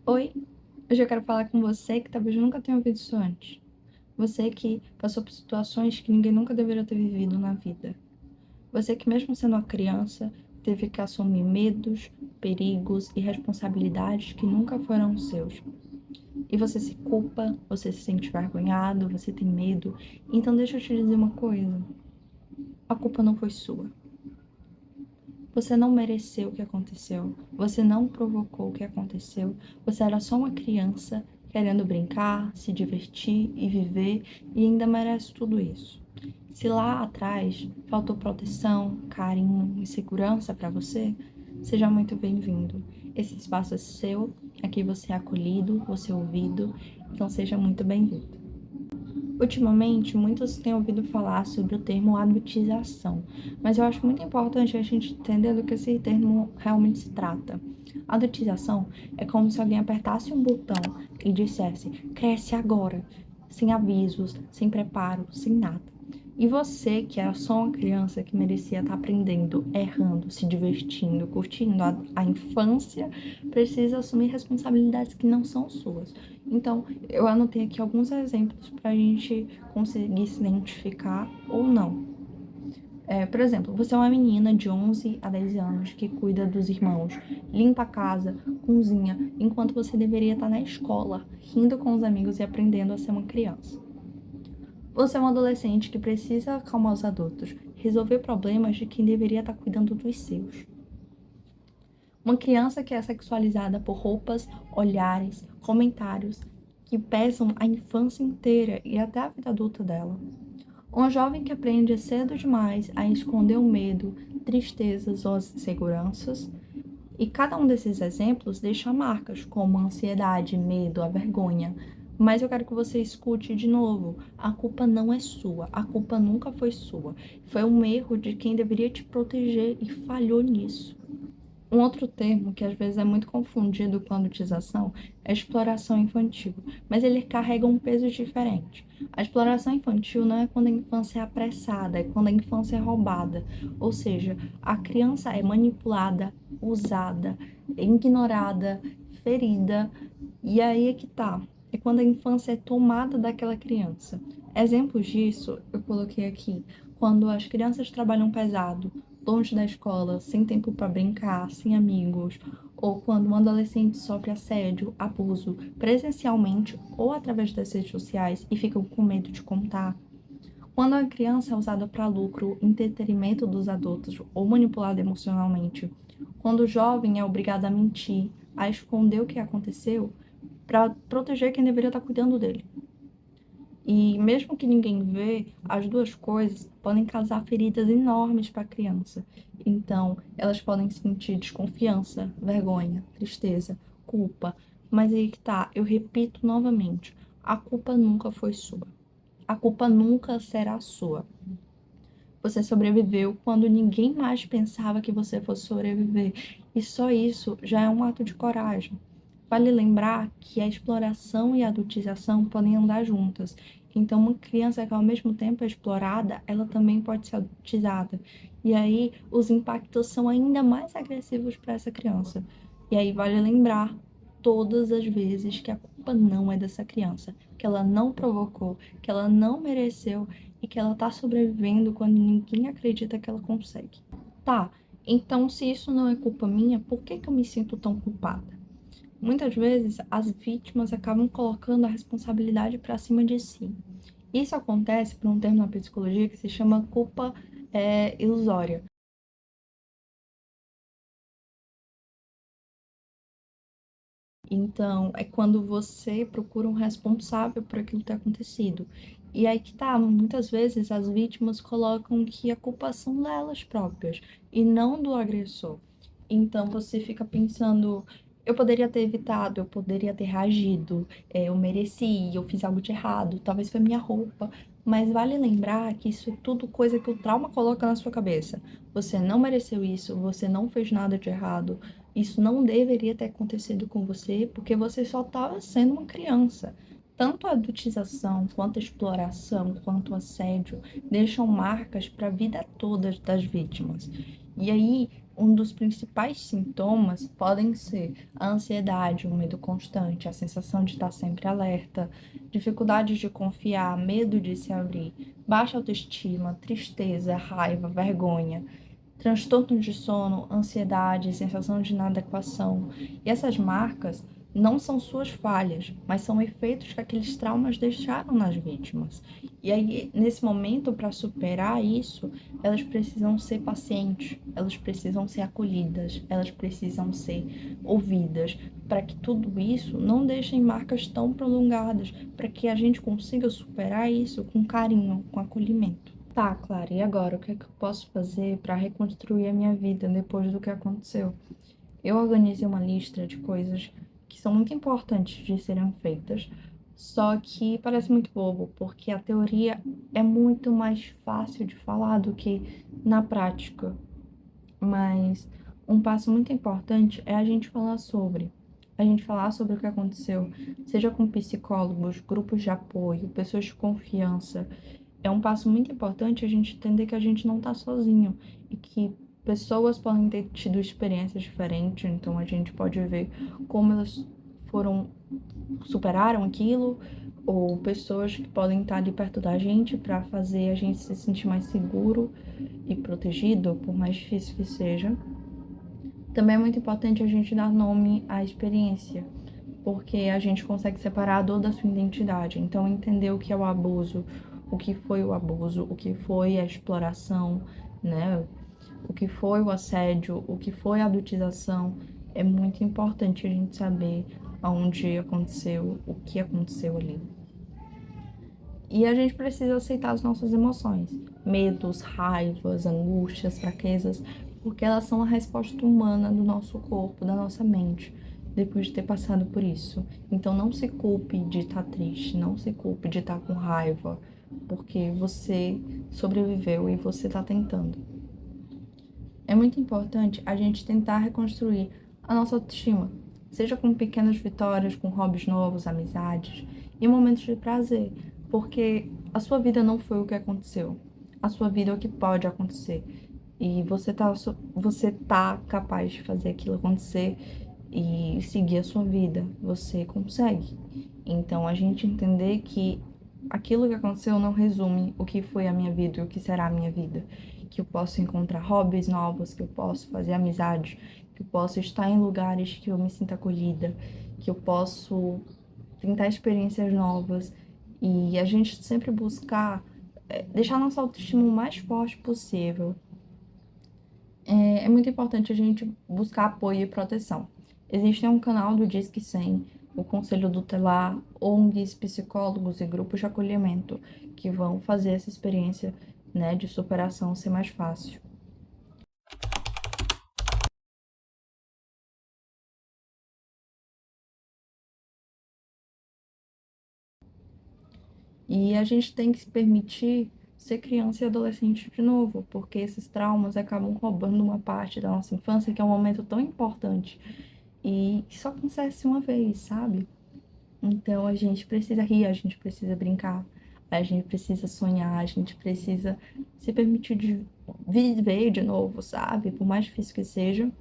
Oi, hoje eu quero falar com você que talvez nunca tenha ouvido isso antes. Você que passou por situações que ninguém nunca deveria ter vivido na vida. Você que, mesmo sendo uma criança, teve que assumir medos, perigos e responsabilidades que nunca foram seus. E você se culpa, você se sente envergonhado, você tem medo. Então deixa eu te dizer uma coisa: a culpa não foi sua. Você não mereceu o que aconteceu, você não provocou o que aconteceu, você era só uma criança querendo brincar, se divertir e viver e ainda merece tudo isso. Se lá atrás faltou proteção, carinho e segurança para você, seja muito bem-vindo. Esse espaço é seu, aqui você é acolhido, você é ouvido, então seja muito bem-vindo. Ultimamente, muitos têm ouvido falar sobre o termo adultização, mas eu acho muito importante a gente entender do que esse termo realmente se trata. Adultização é como se alguém apertasse um botão e dissesse: cresce agora, sem avisos, sem preparo, sem nada. E você, que era só uma criança que merecia estar aprendendo, errando, se divertindo, curtindo a infância, precisa assumir responsabilidades que não são suas. Então, eu anotei aqui alguns exemplos para a gente conseguir se identificar ou não. Por exemplo, você é uma menina de 11 a 10 anos que cuida dos irmãos, limpa a casa, cozinha, enquanto você deveria estar na escola, rindo com os amigos e aprendendo a ser uma criança. Você é um adolescente que precisa acalmar os adultos, resolver problemas de quem deveria estar cuidando dos seus. Uma criança que é sexualizada por roupas, olhares, comentários que pesam a infância inteira e até a vida adulta dela. Uma jovem que aprende cedo demais a esconder o medo, tristezas ou as inseguranças. E cada um desses exemplos deixa marcas, como a ansiedade, medo, a vergonha. Mas eu quero que você escute de novo: a culpa não é sua, a culpa nunca foi sua. Foi um erro de quem deveria te proteger e falhou nisso. Um outro termo que às vezes é muito confundido com adultização é exploração infantil, mas ele carrega um peso diferente. A exploração infantil não é quando a infância é apressada, é quando a infância é roubada. Ou seja, a criança é manipulada, usada, ignorada, ferida, e aí é que tá. É quando a infância é tomada daquela criança. Exemplos disso eu coloquei aqui. Quando as crianças trabalham pesado, longe da escola, sem tempo para brincar, sem amigos, ou quando um adolescente sofre assédio, abuso, presencialmente ou através das redes sociais e ficam com medo de contar. Quando a criança é usada para lucro, entretenimento dos adultos ou manipulada emocionalmente. Quando o jovem é obrigado a mentir, a esconder o que aconteceu para proteger quem deveria estar cuidando dele. E mesmo que ninguém vê, as duas coisas podem causar feridas enormes para a criança. Então, elas podem sentir desconfiança, vergonha, tristeza, culpa. Mas aí que tá, eu repito novamente, a culpa nunca foi sua. A culpa nunca será sua. Você sobreviveu quando ninguém mais pensava que você fosse sobreviver. E só isso já é um ato de coragem. Vale lembrar que a exploração e a adultização podem andar juntas. Então, uma criança que ao mesmo tempo é explorada, ela também pode ser adultizada. E aí, os impactos são ainda mais agressivos para essa criança. E aí, vale lembrar todas as vezes que a culpa não é dessa criança, que ela não provocou, que ela não mereceu e que ela tá sobrevivendo quando ninguém acredita que ela consegue. Tá, então se isso não é culpa minha, por que que eu me sinto tão culpada? Muitas vezes as vítimas acabam colocando a responsabilidade para cima de si. Isso acontece por um termo na psicologia que se chama culpa ilusória. Então, é quando você procura um responsável por aquilo ter acontecido. E aí que tá, muitas vezes as vítimas colocam que a culpa são delas próprias e não do agressor. Então você fica pensando, eu poderia ter evitado, eu poderia ter reagido, eu mereci, eu fiz algo de errado, talvez foi minha roupa. Mas vale lembrar que isso é tudo coisa que o trauma coloca na sua cabeça. Você não mereceu isso, você não fez nada de errado, isso não deveria ter acontecido com você, porque você só estava sendo uma criança. Tanto a adultização, quanto a exploração, quanto o assédio deixam marcas para a vida toda das vítimas. E aí, um dos principais sintomas podem ser a ansiedade, o medo constante, a sensação de estar sempre alerta, dificuldades de confiar, medo de se abrir, baixa autoestima, tristeza, raiva, vergonha, transtornos de sono, ansiedade, sensação de inadequação. E essas marcas não são suas falhas, mas são efeitos que aqueles traumas deixaram nas vítimas. E aí, nesse momento, para superar isso, elas precisam ser pacientes, elas precisam ser acolhidas, elas precisam ser ouvidas, para que tudo isso não deixe marcas tão prolongadas, para que a gente consiga superar isso com carinho, com acolhimento. Tá, Clara, e agora? O que é que eu posso fazer para reconstruir a minha vida depois do que aconteceu? Eu organizei uma lista de coisas que são muito importantes de serem feitas, só que parece muito bobo, porque a teoria é muito mais fácil de falar do que na prática. Mas um passo muito importante é a gente falar sobre. A gente falar sobre o que aconteceu, seja com psicólogos, grupos de apoio, pessoas de confiança. É um passo muito importante a gente entender que a gente não tá sozinho e que pessoas podem ter tido experiências diferentes, então a gente pode ver como elas superaram aquilo, ou pessoas que podem estar ali perto da gente para fazer a gente se sentir mais seguro e protegido, por mais difícil que seja. Também é muito importante a gente dar nome à experiência, porque a gente consegue separar a dor da sua identidade. Então, entender o que é o abuso, o que foi o abuso, o que foi a exploração, né? O que foi o assédio, o que foi a adultização. É muito importante a gente saber aonde aconteceu, o que aconteceu ali. E a gente precisa aceitar as nossas emoções, medos, raivas, angústias, fraquezas, porque elas são a resposta humana do nosso corpo, da nossa mente, depois de ter passado por isso. Então não se culpe de estar triste, não se culpe de estar com raiva, porque você sobreviveu e você está tentando. É muito importante a gente tentar reconstruir a nossa autoestima, seja com pequenas vitórias, com hobbies novos, amizades e momentos de prazer, porque a sua vida não foi o que aconteceu. A sua vida é o que pode acontecer. E você tá capaz de fazer aquilo acontecer e seguir a sua vida. Você consegue. Então, a gente entender que aquilo que aconteceu não resume o que foi a minha vida e o que será a minha vida. Que eu posso encontrar hobbies novos, que eu posso fazer amizades, que eu posso estar em lugares que eu me sinta acolhida, que eu posso tentar experiências novas e a gente sempre buscar deixar nossa autoestima o mais forte possível. É muito importante a gente buscar apoio e proteção. Existe um canal do Disque 100, o Conselho Tutelar, ONGs, psicólogos e grupos de acolhimento que vão fazer essa experiência, né, de superação ser mais fácil. E a gente tem que se permitir ser criança e adolescente de novo, porque esses traumas acabam roubando uma parte da nossa infância, que é um momento tão importante e que só acontece uma vez, sabe? Então a gente precisa rir, a gente precisa brincar, a gente precisa sonhar, a gente precisa se permitir de viver de novo, sabe? Por mais difícil que seja,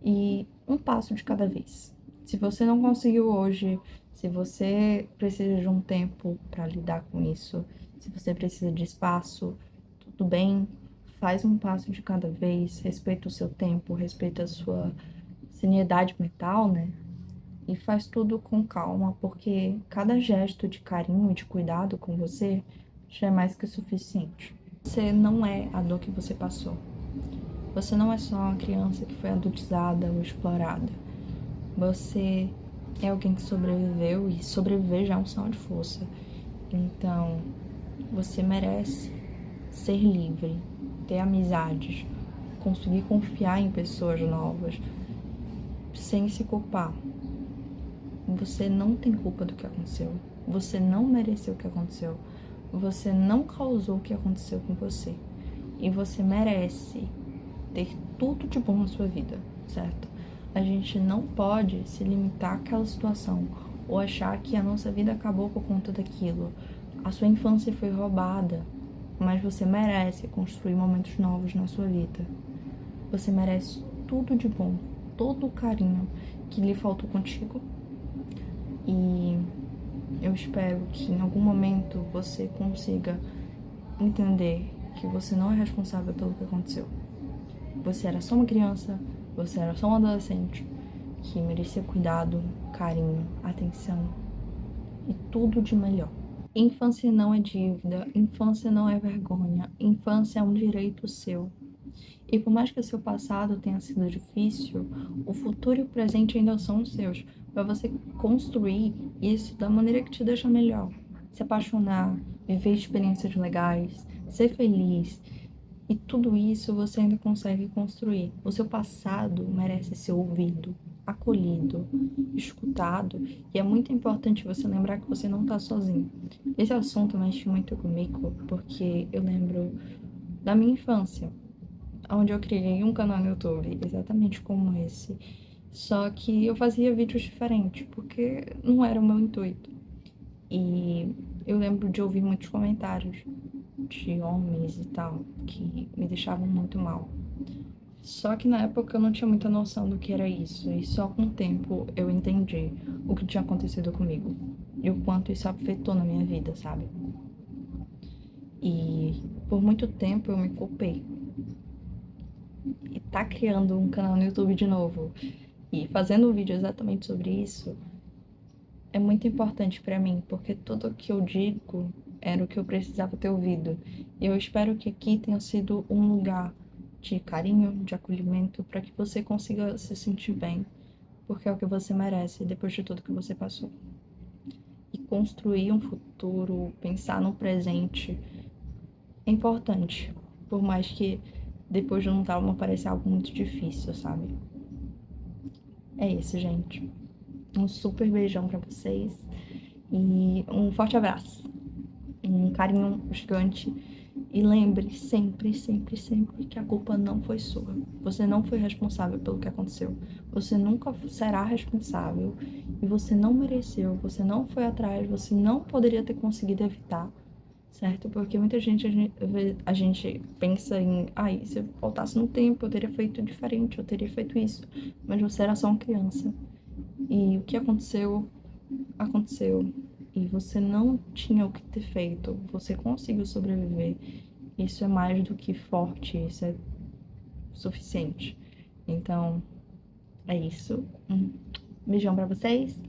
e um passo de cada vez. Se você não conseguiu hoje, se você precisa de um tempo para lidar com isso, se você precisa de espaço, tudo bem, faz um passo de cada vez, respeita o seu tempo, respeita a sua sanidade mental, né? E faz tudo com calma, porque cada gesto de carinho e de cuidado com você já é mais que o suficiente. Você não é a dor que você passou. Você não é só uma criança que foi adultizada ou explorada. Você é alguém que sobreviveu e sobreviver já é um sinal de força. Então, você merece ser livre, ter amizades, conseguir confiar em pessoas novas, sem se culpar. Você não tem culpa do que aconteceu. Você não mereceu o que aconteceu. Você não causou o que aconteceu com você. E você merece ter tudo de bom na sua vida, certo? A gente não pode se limitar àquela situação ou achar que a nossa vida acabou por conta daquilo. A sua infância foi roubada, mas você merece construir momentos novos na sua vida. Você merece tudo de bom, todo o carinho que lhe faltou contigo. E eu espero que em algum momento você consiga entender que você não é responsável pelo que aconteceu. Você era só uma criança, você era só um adolescente que merecia cuidado, carinho, atenção e tudo de melhor. Infância não é dívida, infância não é vergonha, infância é um direito seu. E por mais que o seu passado tenha sido difícil, o futuro e o presente ainda são os seus, para você construir isso da maneira que te deixa melhor. Se apaixonar, viver experiências legais, ser feliz. E tudo isso você ainda consegue construir. O seu passado merece ser ouvido, acolhido, escutado, e é muito importante você lembrar que você não está sozinho. Esse assunto mexe muito comigo porque eu lembro da minha infância, onde eu criei um canal no YouTube exatamente como esse, só que eu fazia vídeos diferentes porque não era o meu intuito. E eu lembro de ouvir muitos comentários de homens e tal, que me deixavam muito mal. Só que na época eu não tinha muita noção do que era isso, e só com o tempo eu entendi o que tinha acontecido comigo e o quanto isso afetou na minha vida, sabe? E por muito tempo eu me culpei. E tá criando um canal no YouTube de novo e fazendo um vídeo exatamente sobre isso é muito importante pra mim, porque tudo o que eu digo era o que eu precisava ter ouvido. E eu espero que aqui tenha sido um lugar de carinho, de acolhimento, para que você consiga se sentir bem, porque é o que você merece depois de tudo que você passou. E construir um futuro, pensar no presente, é importante, por mais que depois de um trauma pareça algo muito difícil, sabe? É isso, gente. Um super beijão pra vocês e um forte abraço. Um carinho gigante. E lembre sempre, sempre, sempre que a culpa não foi sua. Você não foi responsável pelo que aconteceu. Você nunca será responsável e você não mereceu, você não foi atrás, você não poderia ter conseguido evitar, certo? Porque muita gente, a gente pensa em, ai, se eu voltasse no tempo, eu teria feito diferente, eu teria feito isso. Mas você era só uma criança. E o que aconteceu, aconteceu. E você não tinha o que ter feito. Você conseguiu sobreviver. Isso é mais do que forte, isso é suficiente. Então, é isso. Um beijão pra vocês.